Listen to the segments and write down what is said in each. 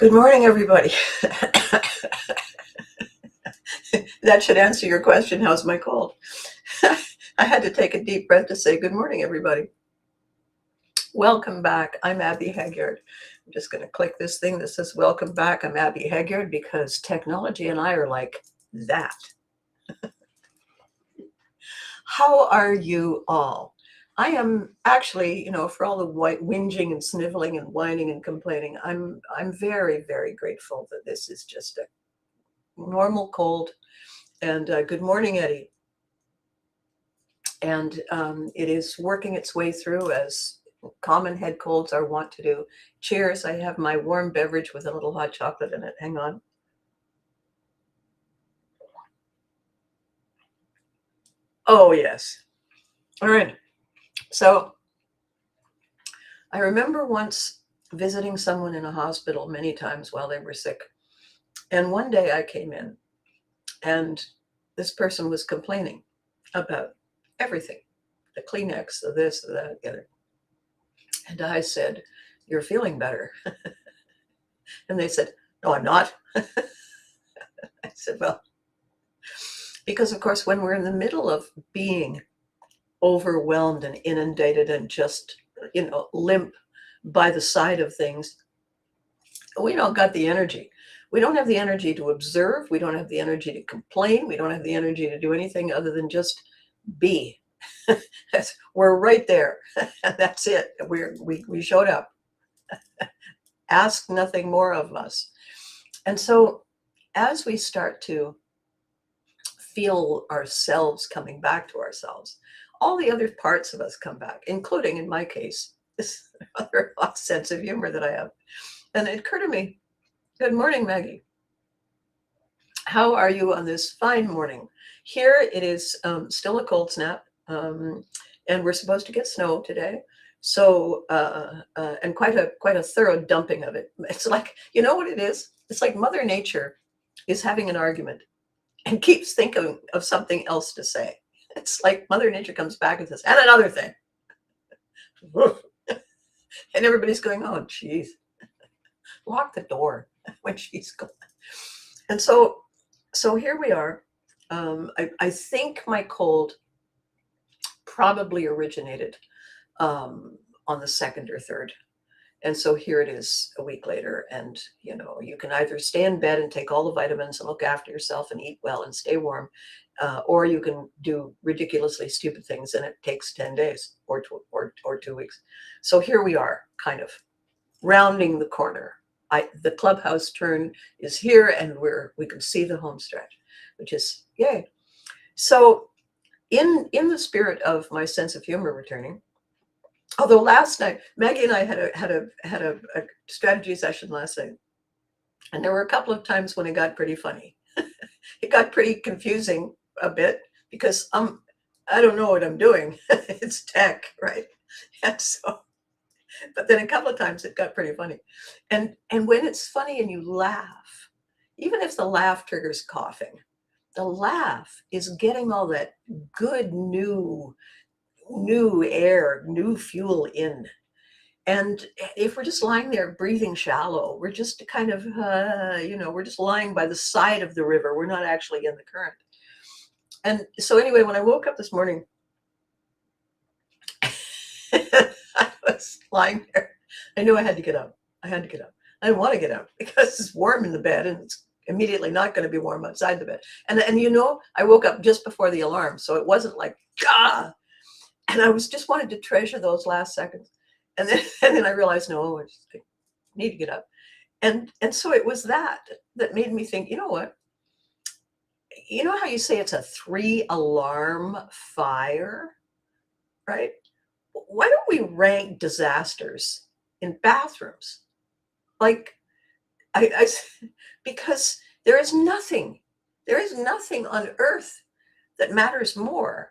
Good morning, everybody. That should answer your question. How's my cold? I had to take a deep breath to say good morning, everybody. Welcome back. I'm Abby Haggard. I'm just going to click this thing that says welcome back. I'm Abby Haggard because technology and I are like that. How are you all? I am actually, for all the whinging and sniveling and whining and complaining, I'm very, very grateful that this is just a normal cold. And good morning, Eddie. And it is working its way through as common head colds are wont to do. Cheers. I have my warm beverage with a little hot chocolate in it. Hang on. Oh, yes. All right. So I remember once visiting someone in a hospital many times while they were sick. And one day I came in and this person was complaining about everything, the Kleenex, the this, the that, the other. And I said, "You're feeling better." And they said, "No, I'm not." I said, "Well, because of course, when we're in the middle of being overwhelmed and inundated and just, limp by the side of things, we don't got the energy. We don't have the energy to observe. We don't have the energy to complain. We don't have the energy to do anything other than just be. We're right there. That's it. We showed up. Ask nothing more of us. And so as we start to feel ourselves coming back to ourselves, all the other parts of us come back, including, in my case, this other odd sense of humor that I have. And it occurred to me, good morning, Maggie. How are you on this fine morning? Here it is still a cold snap, and we're supposed to get snow today. So, and quite a thorough dumping of it. It's like, you know what it is? It's like Mother Nature is having an argument and keeps thinking of something else to say. It's like Mother Nature comes back and says, and another thing. And everybody's going, oh, geez, lock the door when she's gone. And so here we are. I think my cold probably originated on the second or third. And so here it is a week later. And, you can either stay in bed and take all the vitamins and look after yourself and eat well and stay warm, or you can do ridiculously stupid things and it takes 10 days or 2 weeks. So here we are, kind of rounding the corner. The clubhouse turn is here and we can see the home stretch, which is yay. So in the spirit of my sense of humor returning, although last night Maggie and I had a strategy session last night, and there were a couple of times when it got pretty funny. It got pretty confusing a bit because I don't know what I'm doing. It's tech, right? And so, but then a couple of times it got pretty funny. And when it's funny and you laugh, even if the laugh triggers coughing, the laugh is getting all that good new air, new fuel in. And if we're just lying there breathing shallow, we're just kind of, we're just lying by the side of the river. We're not actually in the current. And so anyway, when I woke up this morning, I was lying there. I knew I had to get up. I didn't want to get up because it's warm in the bed and it's immediately not going to be warm outside the bed. And I woke up just before the alarm. So it wasn't like, ah. And I was just wanted to treasure those last seconds. And then I realized, no, I need to get up. And so it was that made me think, you know what? You know how you say it's a 3-alarm fire, right? Why don't we rank disasters in bathrooms? Like, because there is nothing on earth that matters more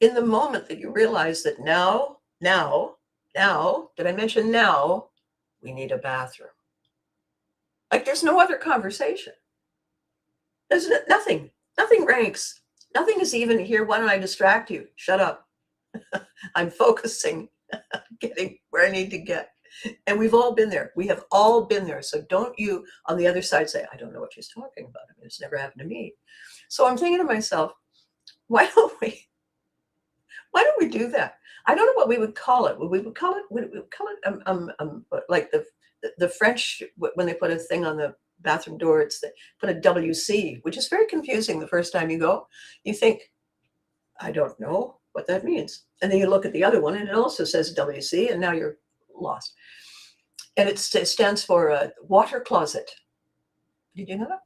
in the moment that you realize that now, did I mention now, we need a bathroom? Like there's no other conversation. There's nothing ranks. Nothing is even here. Why don't I distract you? Shut up. I'm focusing, getting where I need to get. And we've all been there. We have all been there. So don't you on the other side say, I don't know what she's talking about. I mean, it's never happened to me. So I'm thinking to myself, why don't we do that? I don't know what we would call it. We would call it like the French, when they put a thing on the bathroom door, it's they put a WC, which is very confusing the first time you go. You think, I don't know what that means. And then you look at the other one and it also says WC, and now you're lost. And it stands for water closet. Did you know that?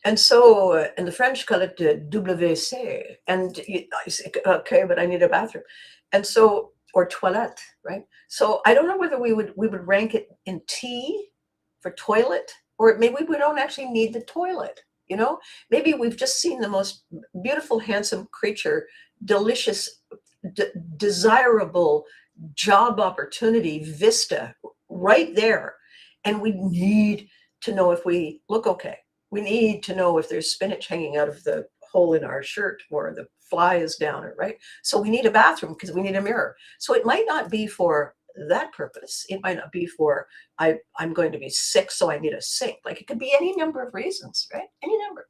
And so, and the French call it WC. And you say, okay, but I need a bathroom. And so, or toilette, right? So I don't know whether we would rank it in T for toilet, or maybe we don't actually need the toilet. You know, maybe we've just seen the most beautiful, handsome creature, delicious, desirable job opportunity vista right there. And we need to know if we look okay. We need to know if there's spinach hanging out of the hole in our shirt or the fly is down it, right? So we need a bathroom because we need a mirror. So it might not be for that purpose. It might not be for, I'm going to be sick, so I need a sink. Like it could be any number of reasons, right? Any number.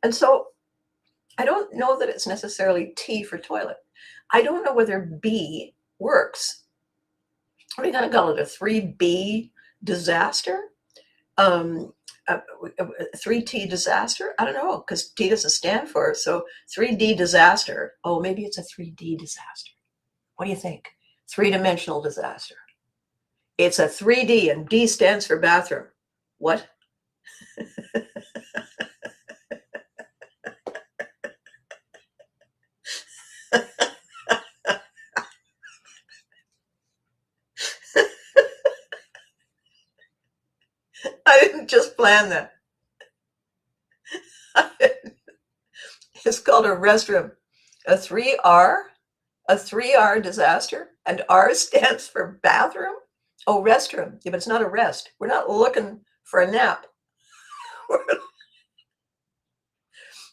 And so I don't know that it's necessarily T for toilet. I don't know whether B works. Are we going to call it a 3B disaster? 3T disaster? I don't know, because T doesn't stand for it. So 3D disaster. Oh, maybe it's a 3D disaster. What do you think? Three-dimensional disaster. It's a 3D, and D stands for bathroom. What? I didn't just plan that. It's called a restroom. A 3R? A 3R disaster? And R stands for bathroom? Oh, restroom. Yeah, but it's not a rest. We're not looking for a nap.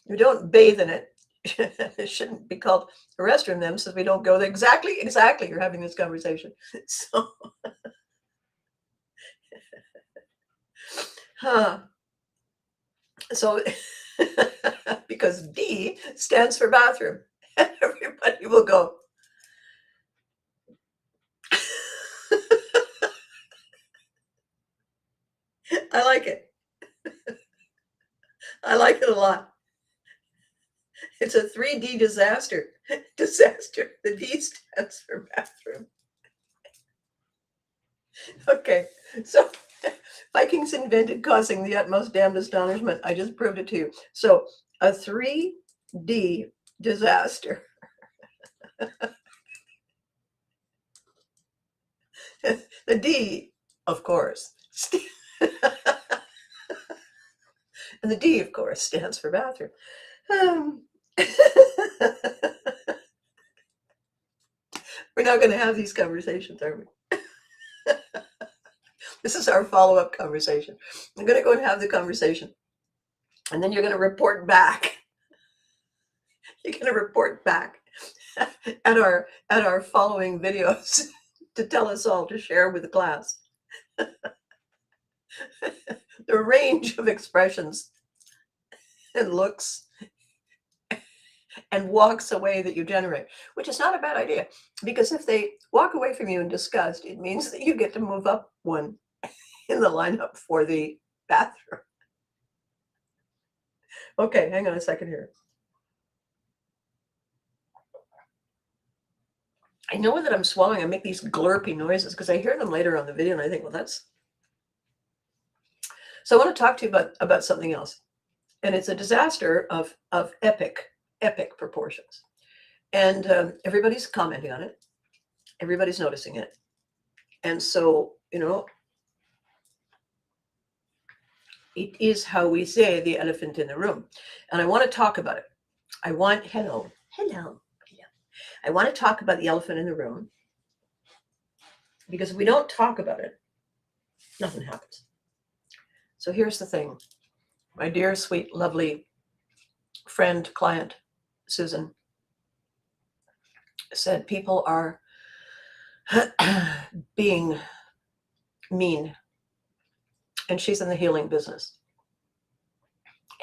We don't bathe in it. It shouldn't be called a restroom then, since we don't go there. Exactly. You're having this conversation. So, so because D stands for bathroom, and everybody will go. I like it. I like it a lot. It's a 3D disaster. Disaster. The D stands for bathroom. Okay, so Vikings invented causing the utmost damned astonishment. I just proved it to you. So a 3D disaster. The D, of course. And the D, of course, stands for bathroom. We're not going to have these conversations, are we? This is our follow-up conversation. I'm going to go and have the conversation. And then you're going to report back. You're going to report back at our following videos to tell us all, to share with the class. The range of expressions and looks and walks away that you generate, which is not a bad idea, because if they walk away from you in disgust, it means that you get to move up one in the lineup for the bathroom. Okay, hang on a second here. I know that I'm swallowing. I make these glurpy noises because I hear them later on the video, and I think, well, that's... So I want to talk to you about something else, and it's a disaster of epic proportions. And everybody's commenting on it. Everybody's noticing it. And so, you know, it is how we say the elephant in the room. And I want to talk about it. I want, hello. I want to talk about the elephant in the room, because if we don't talk about it, nothing happens. So here's the thing. My dear, sweet, lovely friend, client, Susan, said people are being mean. And she's in the healing business.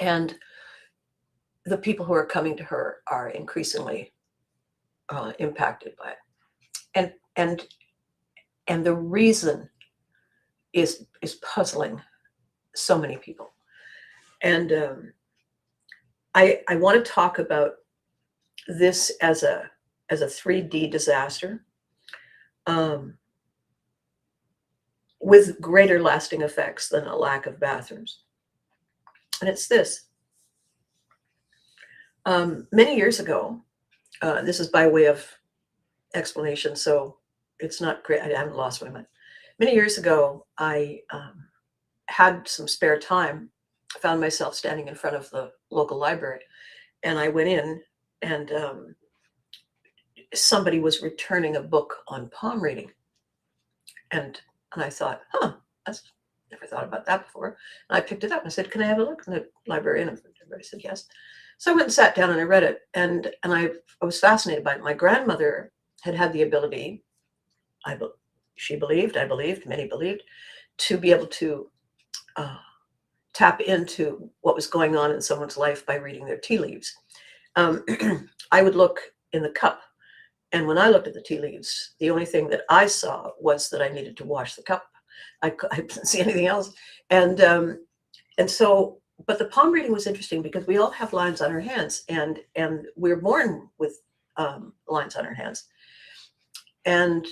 And the people who are coming to her are increasingly impacted by it. And the reason is puzzling so many people. And I want to talk about this as a 3D disaster, with greater lasting effects than a lack of bathrooms. And it's this. Many years ago, this is by way of explanation, so it's not great. I haven't lost my mind. Many years ago, I had some spare time, found myself standing in front of the local library, and I went in, and somebody was returning a book on palm reading. And I thought, I've never thought about that before. And I picked it up and I said, can I have a look? And the librarian, everybody said yes. So I went and sat down and I read it, and I was fascinated by it. My grandmother had the ability, she believed, I believed, many believed, to be able to tap into what was going on in someone's life by reading their tea leaves. I would look in the cup, and when I looked at the tea leaves, the only thing that I saw was that I needed to wash the cup. I didn't see anything else. And so, but the palm reading was interesting because we all have lines on our hands, and we're born with lines on our hands. And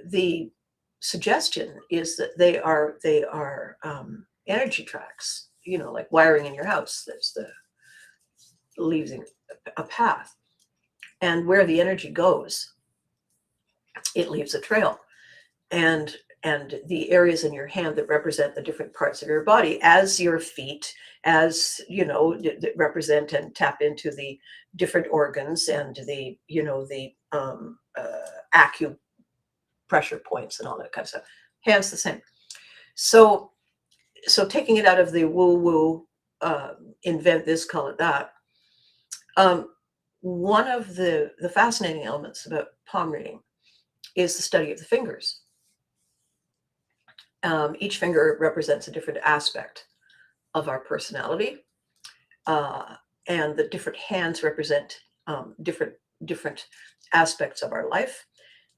the suggestion is that they are energy tracks, like wiring in your house. That's the leaving a path. And where the energy goes, it leaves a trail. And the areas in your hand that represent the different parts of your body, as your feet, as that represent and tap into the different organs and the acupressure points and all that kind of stuff. Hands the same. So taking it out of the woo-woo, invent this, call it that. One of the fascinating elements about palm reading is the study of the fingers. Each finger represents a different aspect of our personality, and the different hands represent different aspects of our life.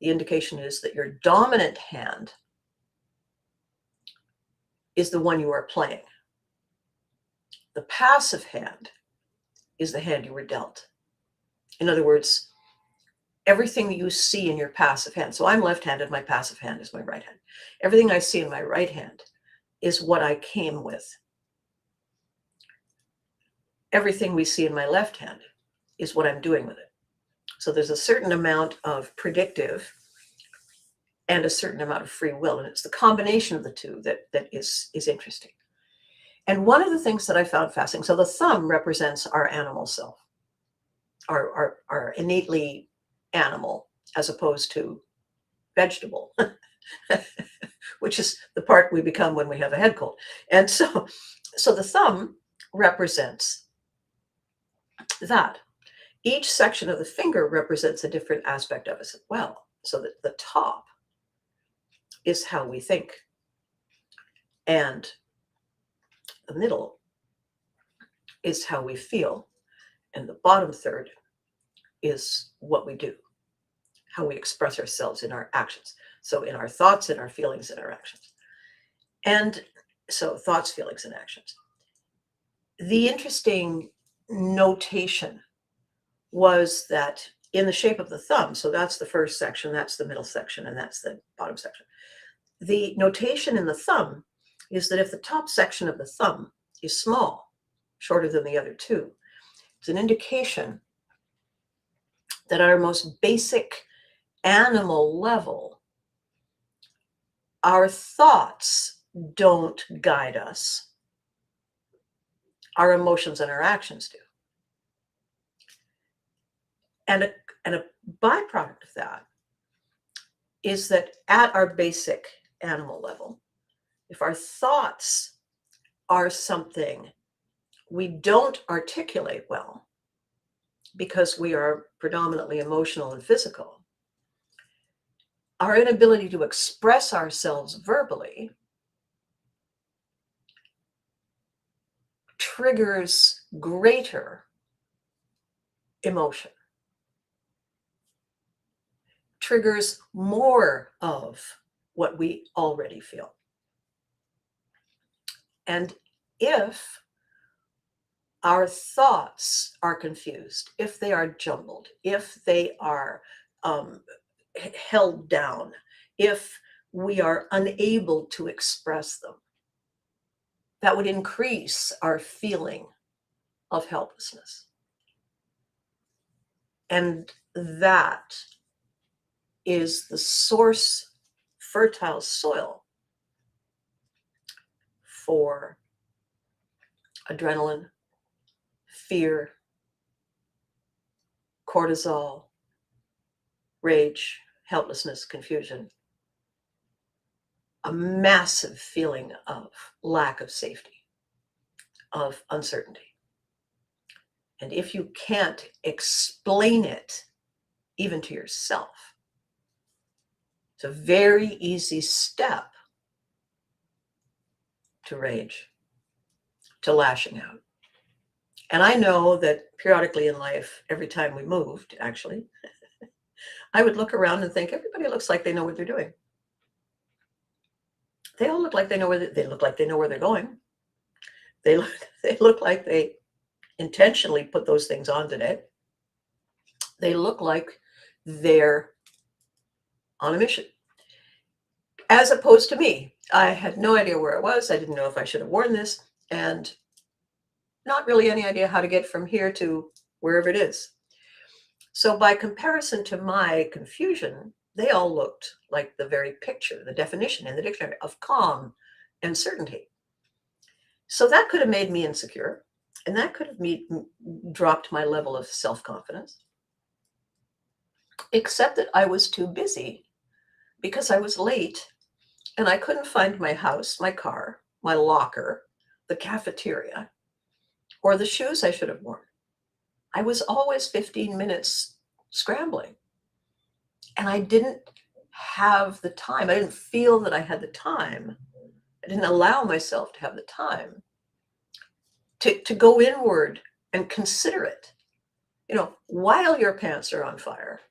The indication is that your dominant hand is the one you are playing. The passive hand is the hand you were dealt. In other words, everything you see in your passive hand. So I'm left-handed, my passive hand is my right hand. Everything I see in my right hand is what I came with. Everything we see in my left hand is what I'm doing with it. So there's a certain amount of predictive and a certain amount of free will. And it's the combination of the two that is interesting. And one of the things that I found fascinating, so the thumb represents our animal self, our innately animal, as opposed to vegetable, which is the part we become when we have a head cold. And so the thumb represents that. Each section of the finger represents a different aspect of us as well. So that the top is how we think, and the middle is how we feel, and the bottom third is what we do, how we express ourselves in our actions. So in our thoughts, in our feelings, in our actions. And so thoughts, feelings, and actions. The interesting notation was that in the shape of the thumb, so that's the first section, that's the middle section, and that's the bottom section. The notation in the thumb is that if the top section of the thumb is small, shorter than the other two, it's an indication that at our most basic animal level, our thoughts don't guide us. Our emotions and our actions do. And a byproduct of that is that at our basic animal level, if our thoughts are something we don't articulate well because we are predominantly emotional and physical, our inability to express ourselves verbally triggers greater emotion, triggers more of what we already feel. And if our thoughts are confused, if they are jumbled, if they are held down, if we are unable to express them, that would increase our feeling of helplessness. And that is the source, fertile soil for adrenaline, fear, cortisol, rage, helplessness, confusion, a massive feeling of lack of safety, of uncertainty. And if you can't explain it, even to yourself, it's a very easy step to rage, to lashing out. And I know that periodically in life, every time we moved, actually, I would look around and think, everybody looks like they know what they're doing. They all look like they know where they look like they know where they're going. They look like they intentionally put those things on today. They look like they're on a mission. As opposed to me, I had no idea where I was. I didn't know if I should have worn this, and not really any idea how to get from here to wherever it is. So by comparison to my confusion, they all looked like the very picture, the definition in the dictionary of calm and certainty. So that could have made me insecure, and that could have dropped my level of self-confidence, except that I was too busy because I was late and I couldn't find my house, my car, my locker, the cafeteria, or the shoes I should have worn. I was always 15 minutes scrambling, and I didn't have the time. I didn't feel that I had the time. I didn't allow myself to have the time to go inward and consider it. While your pants are on fire,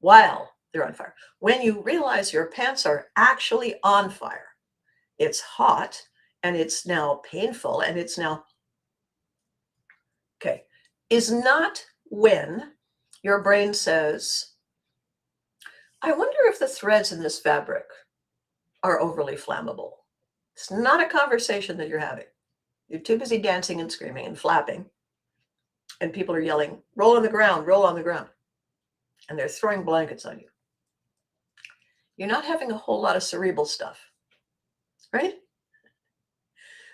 while they're on fire, when you realize your pants are actually on fire, it's hot and it's now painful and it's now, okay, is not when your brain says, I wonder if the threads in this fabric are overly flammable. It's not a conversation that you're having. You're too busy dancing and screaming and flapping, and people are yelling, roll on the ground, roll on the ground. And they're throwing blankets on you. You're not having a whole lot of cerebral stuff, right?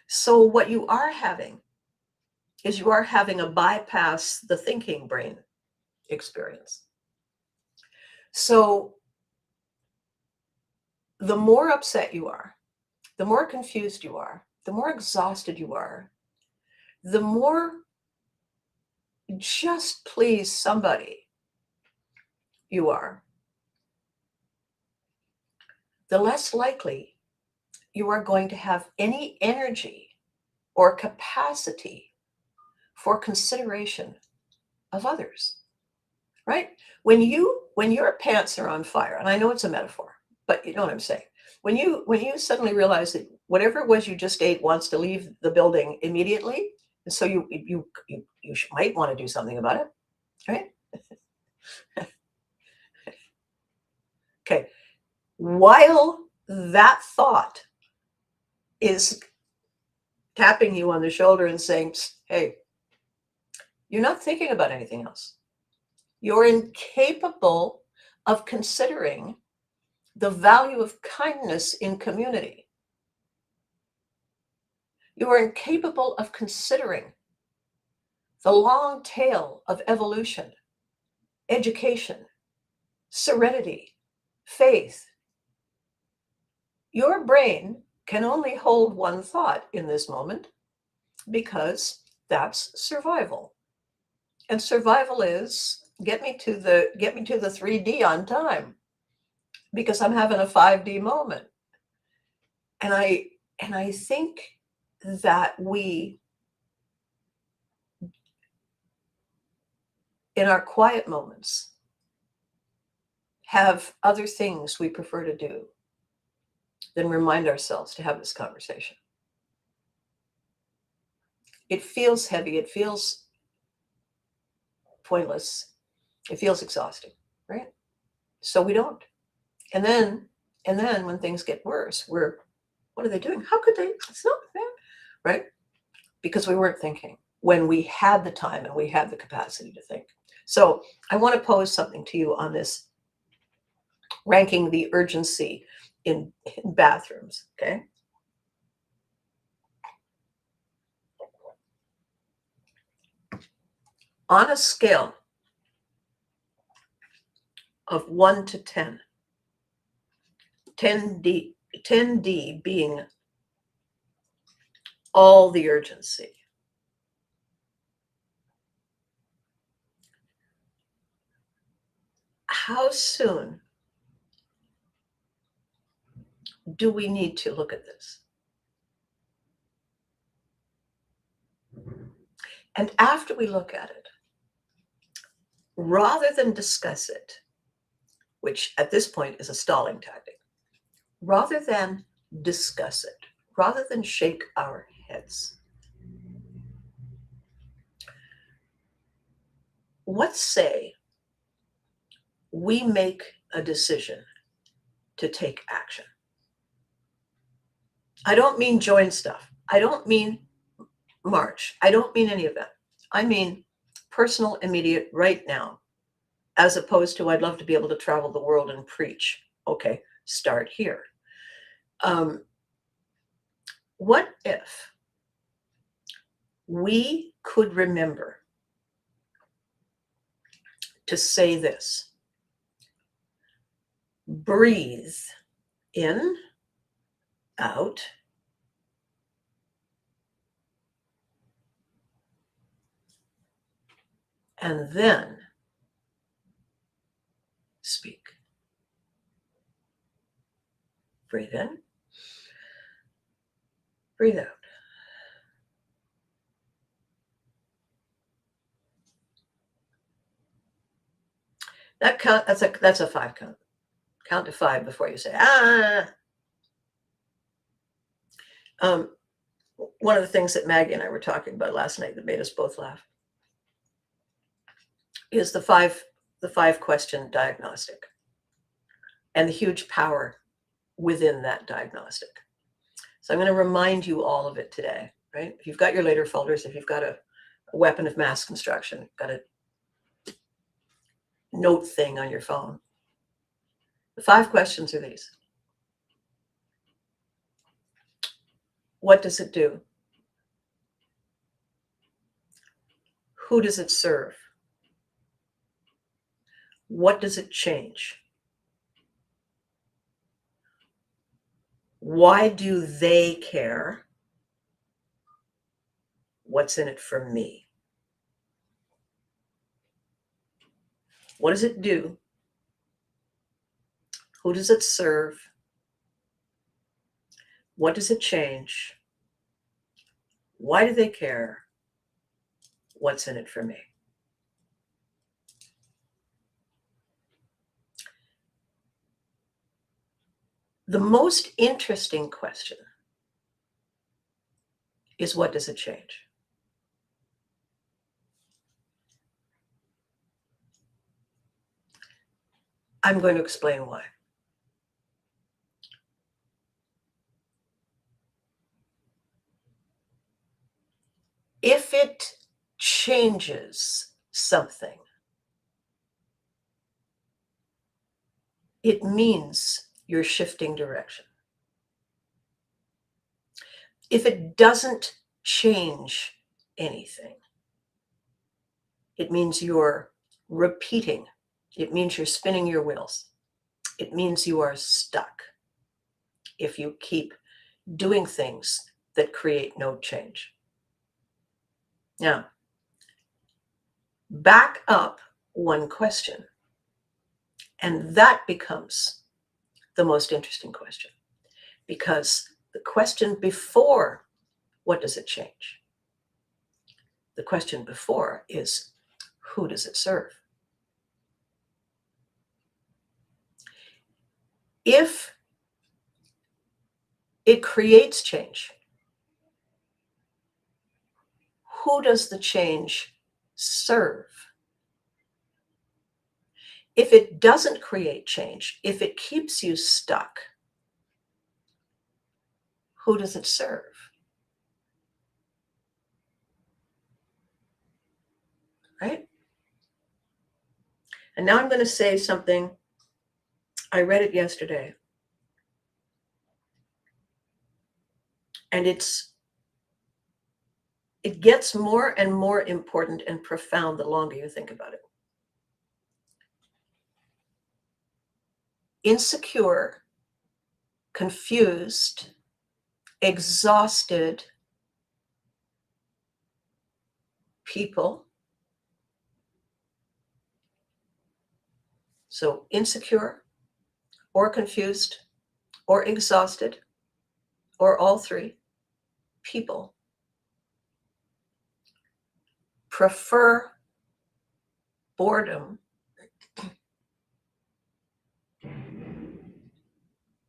So what you are having is you are having a bypass the thinking brain experience. So the more upset you are, the more confused you are, the more exhausted you are, the more just please somebody you are, the less likely you are going to have any energy or capacity for consideration of others, right? When your pants are on fire, and I know it's a metaphor, but you know what I'm saying. When you suddenly realize that whatever it was you just ate wants to leave the building immediately, and so you might want to do something about it, right? Okay. While that thought is tapping you on the shoulder and saying, hey, you're not thinking about anything else. You're incapable of considering the value of kindness in community. You are incapable of considering the long tail of evolution, education, serenity, faith. Your brain can only hold one thought in this moment because that's survival. And survival is get me to the 3D on time because I'm having a 5D moment. And I think that we in our quiet moments, have other things we prefer to do than remind ourselves to have this conversation. It feels heavy. It feels pointless. It feels exhausting, right? So we don't. And then when things get worse, what are they doing? How could they? It's not fair, right? Because we weren't thinking when we had the time and we had the capacity to think. So I want to pose something to you on this, ranking the urgency in bathrooms, okay? On a scale of 1 to 10, 10D being all the urgency, how soon do we need to look at this? And after we look at it, rather than discuss it, which at this point is a stalling tactic, rather than discuss it, rather than shake our heads, let's say we make a decision to take action. I don't mean join stuff. I don't mean march. I don't mean any of that. I mean personal, immediate, right now, as opposed to I'd love to be able to travel the world and preach. Okay, start here. What if we could remember to say this? Breathe in, out, and then speak. Breathe in, breathe out. That count, that's a 5 count. Count to 5 before you say, ah. One of the things that Maggie and I were talking about last night that made us both laugh is the five question diagnostic and the huge power within that diagnostic. So I'm going to remind you all of it today, right? If you've got your later folders, if you've got a weapon of mass construction, got a note thing on your phone, the 5 questions are these. What does it do? Who does it serve? What does it change? Why do they care? What's in it for me? What does it do? Who does it serve? What does it change? Why do they care? What's in it for me? The most interesting question is what does it change? I'm going to explain why. If it changes something, it means you're shifting direction. If it doesn't change anything, it means you're repeating. It means you're spinning your wheels. It means you are stuck if you keep doing things that create no change. Now, back up one question, and that becomes the most interesting question, because the question before, what does it change? The question before is, who does it serve? If it creates change, who does the change serve? If it doesn't create change, if it keeps you stuck, who does it serve? Right? And now I'm going to say something. I read it yesterday. And it gets more and more important and profound the longer you think about it. Insecure, confused, exhausted people. So insecure or confused or exhausted or all three people prefer boredom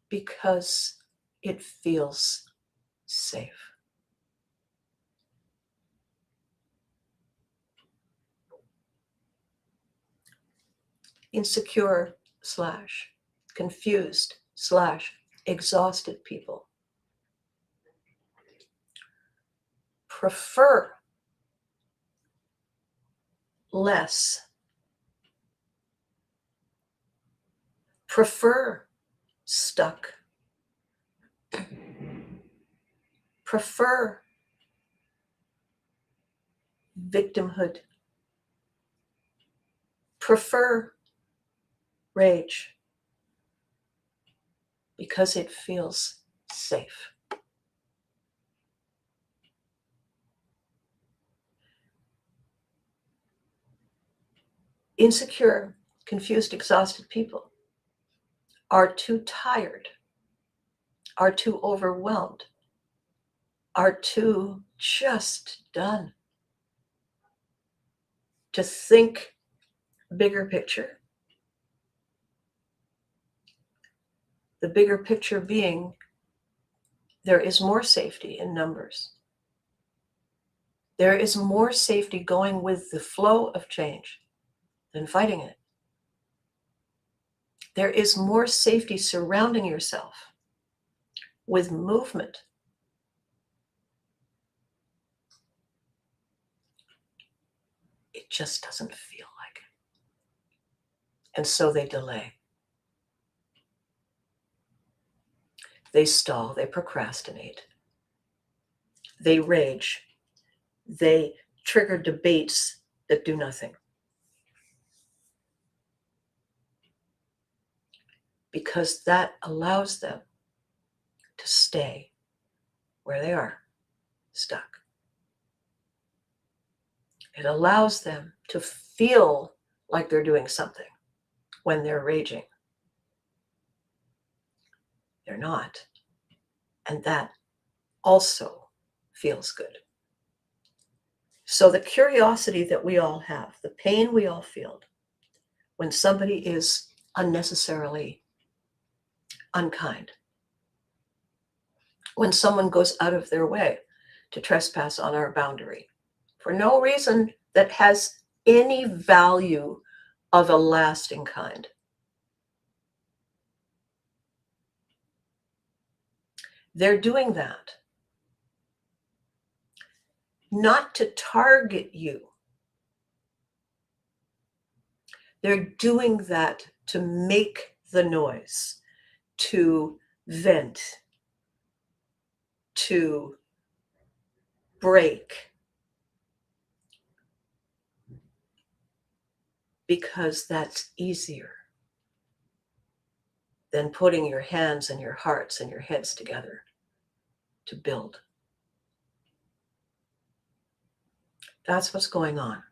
because it feels safe. Insecure / confused / exhausted people prefer less, prefer stuck, prefer victimhood, prefer rage because it feels safe. Insecure, confused, exhausted people are too tired, are too overwhelmed, are too just done to think bigger picture. The bigger picture being there is more safety in numbers. There is more safety going with the flow of change than fighting it. There is more safety surrounding yourself with movement. It just doesn't feel like it. And so they delay. They stall, they procrastinate. They rage. They trigger debates that do nothing. Because that allows them to stay where they are, stuck. It allows them to feel like they're doing something when they're raging. They're not. And that also feels good. So the curiosity that we all have, the pain we all feel when somebody is unnecessarily unkind, when someone goes out of their way to trespass on our boundary for no reason that has any value of a lasting kind. They're doing that not to target you. They're doing that to make the noise, to vent, to break, because that's easier than putting your hands and your hearts and your heads together to build. That's what's going on.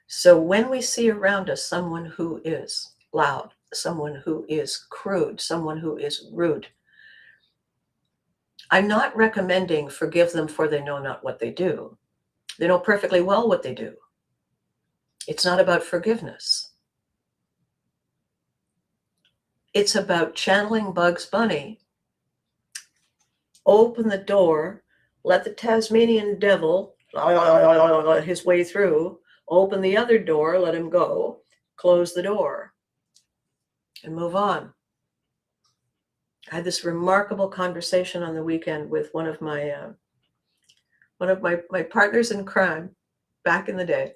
So when we see around us someone who is loud, someone who is crude, someone who is rude, I'm not recommending forgive them for they know not what they do. They know perfectly well what they do. It's not about forgiveness. It's about channeling Bugs Bunny. Open the door, let the Tasmanian devil his way through, open the other door, let him go, close the door, and move on. I had this remarkable conversation on the weekend with one of my partners in crime back in the day.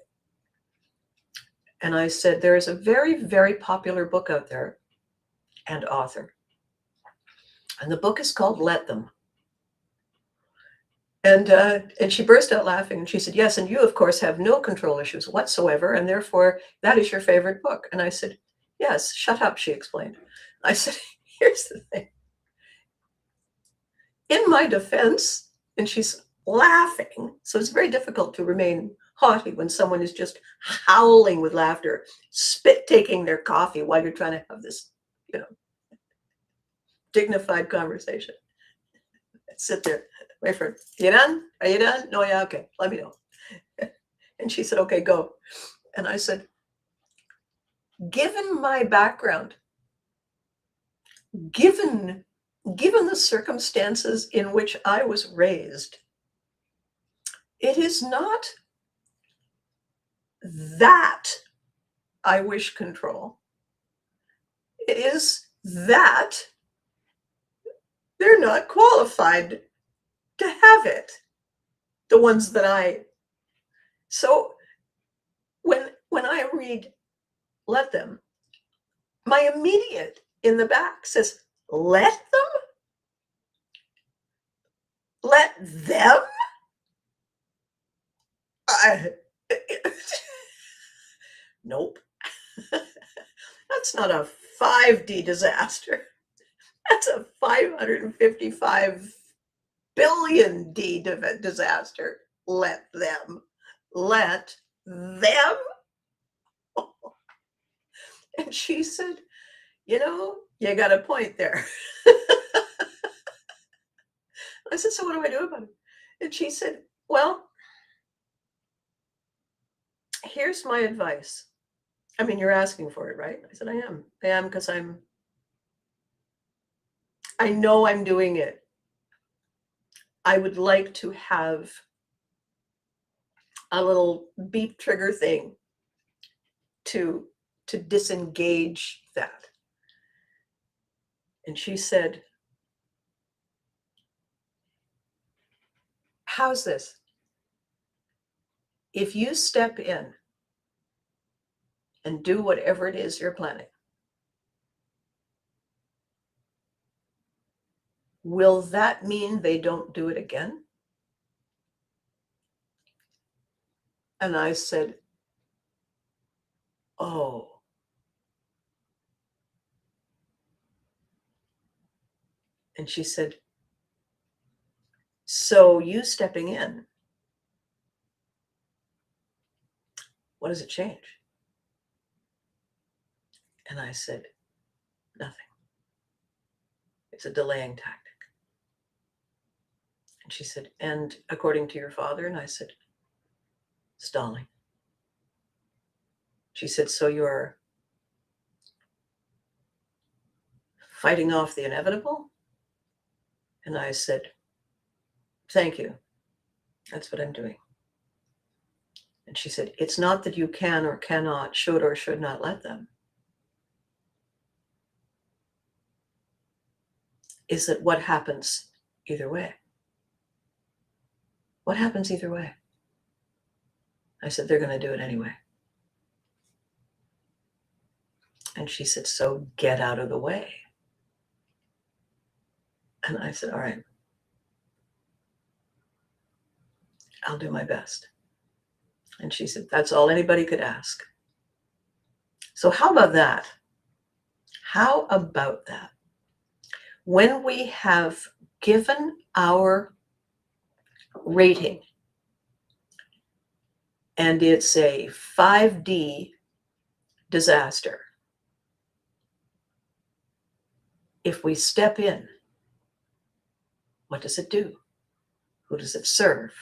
And I said, there is a very, very popular book out there and author. And the book is called Let Them. And she burst out laughing and she said, yes, and you, of course, have no control issues whatsoever, and therefore that is your favorite book. And I said, yes, shut up, she explained. I said, here's the thing. In my defense, and she's laughing, so it's very difficult to remain haughty when someone is just howling with laughter, spit taking their coffee while you're trying to have this, dignified conversation. Sit there, wait for it. You done? Are you done? No, yeah, okay, let me know. And she said, okay, go. And I said, given my background, given the circumstances in which I was raised, it is not that I wish control. It is that they're not qualified to have it. The ones that so when I read Let Them, my immediate in the back says, let them? Let them? Nope. That's not a 5D disaster. That's a 555 billion D disaster. Let them. Let them? And she said, you got a point there. I said, so what do I do about it? And she said, well, here's my advice. I mean, you're asking for it, right? I said, I am because I know I'm doing it. I would like to have a little beep trigger thing to disengage that. And she said, how's this? If you step in and do whatever it is you're planning, will that mean they don't do it again? And I said, oh. And she said, so you stepping in, what does it change? And I said, nothing. It's a delaying tactic. And she said, and according to your father? And I said, stalling. She said, so you're fighting off the inevitable? And I said, thank you. That's what I'm doing. And she said, it's not that you can or cannot, should or should not let them. Is that what happens either way? What happens either way? I said, they're going to do it anyway. And she said, so get out of the way. And I said, all right, I'll do my best. And she said, that's all anybody could ask. So how about that? How about that? When we have given our rating and it's a 5D disaster, if we step in, what does it do? Who does it serve?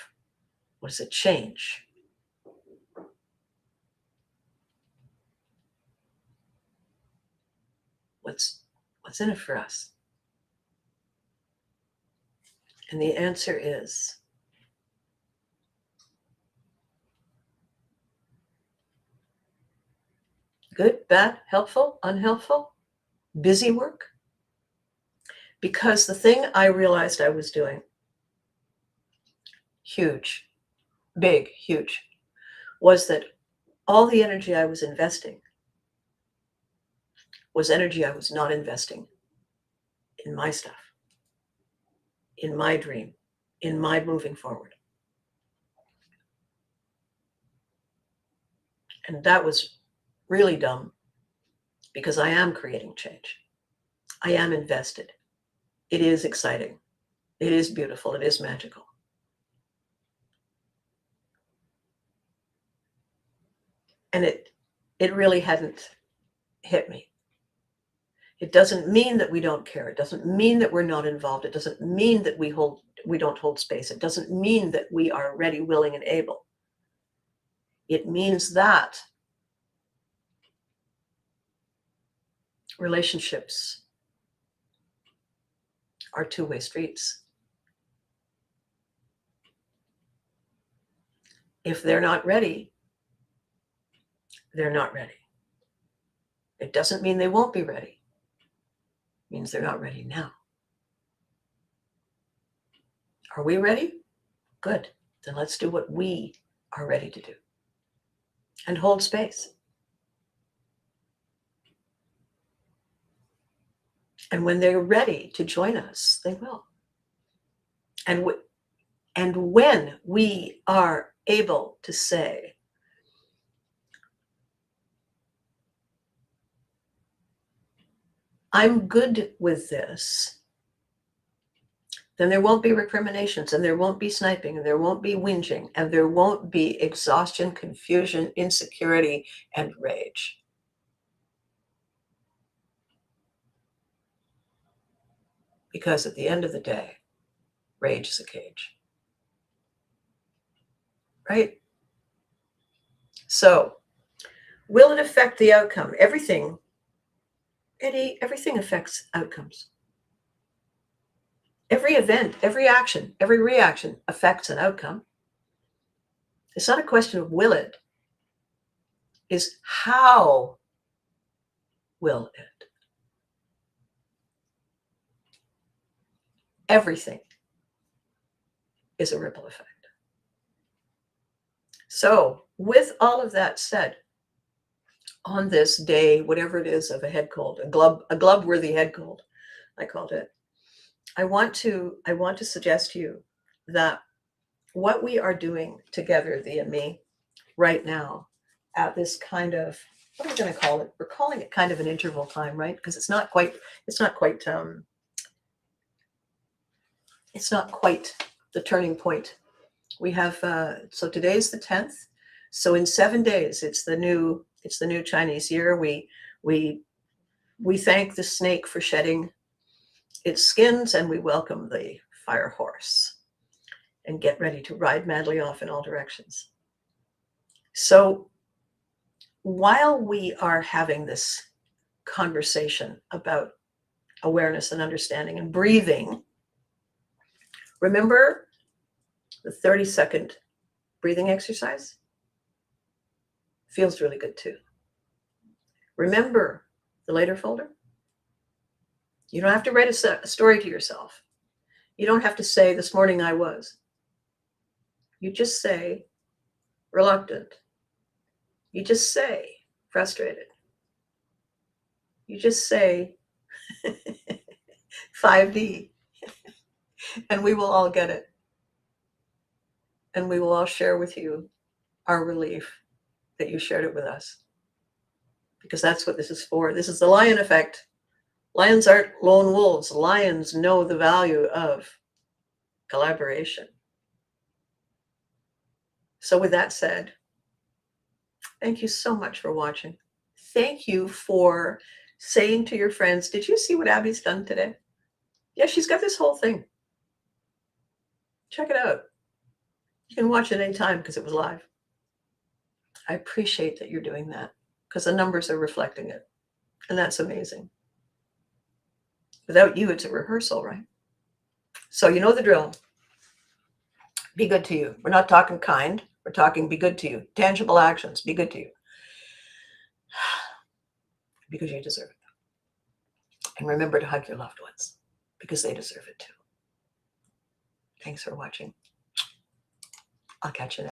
What does it change? What's in it for us? And the answer is good, bad, helpful, unhelpful, busy work. Because the thing I realized I was doing, huge, big, huge, was that all the energy I was investing was energy I was not investing in my stuff, in my dream, in my moving forward. And that was really dumb because I am creating change. I am invested. It is exciting. It is beautiful. It is magical. And it really hadn't hit me. It doesn't mean that we don't care. It doesn't mean that we're not involved. It doesn't mean that we don't hold space. It doesn't mean that we are ready, willing, and able. It means that relationships are two-way streets. If they're not ready, they're not ready. It doesn't mean they won't be ready. It means they're not ready now. Are we ready? Good. Then let's do what we are ready to do. And hold space. And when they're ready to join us, they will. And when we are able to say, I'm good with this, then there won't be recriminations, and there won't be sniping, and there won't be whinging, and there won't be exhaustion, confusion, insecurity, and rage. Because at the end of the day, rage is a cage. Right? So, will it affect the outcome? Everything, Eddie, everything affects outcomes. Every event, every action, every reaction affects an outcome. It's not a question of will it, it's how will it? Everything is a ripple effect. So, with all of that said, on this day, whatever it is of a head cold, a glub-worthy head cold, I called it, I want to suggest to you that what we are doing together, thee and me, right now, at this kind of, what are we going to call it? We're calling it kind of an interval time, right? Because it's not quite the turning point. We have so today's the 10th. So in 7 days, it's the new Chinese year. We thank the snake for shedding its skins, and we welcome the fire horse and get ready to ride madly off in all directions. So while we are having this conversation about awareness and understanding and breathing, remember the 30-second breathing exercise? Feels really good too. Remember the later folder? You don't have to write a story to yourself. You don't have to say, this morning I was. You just say, reluctant. You just say, frustrated. You just say, 5D. And we will all get it. And we will all share with you our relief that you shared it with us. Because that's what this is for. This is the lion effect. Lions aren't lone wolves. Lions know the value of collaboration. So with that said, thank you so much for watching. Thank you for saying to your friends, did you see what Abby's done today? Yeah, she's got this whole thing. Check it out. You can watch it anytime because it was live. I appreciate that you're doing that because the numbers are reflecting it. And that's amazing. Without you, it's a rehearsal, right? So you know the drill. Be good to you. We're not talking kind. We're talking be good to you. Tangible actions. Be good to you. Because you deserve it. And remember to hug your loved ones because they deserve it too. Thanks for watching. I'll catch you next.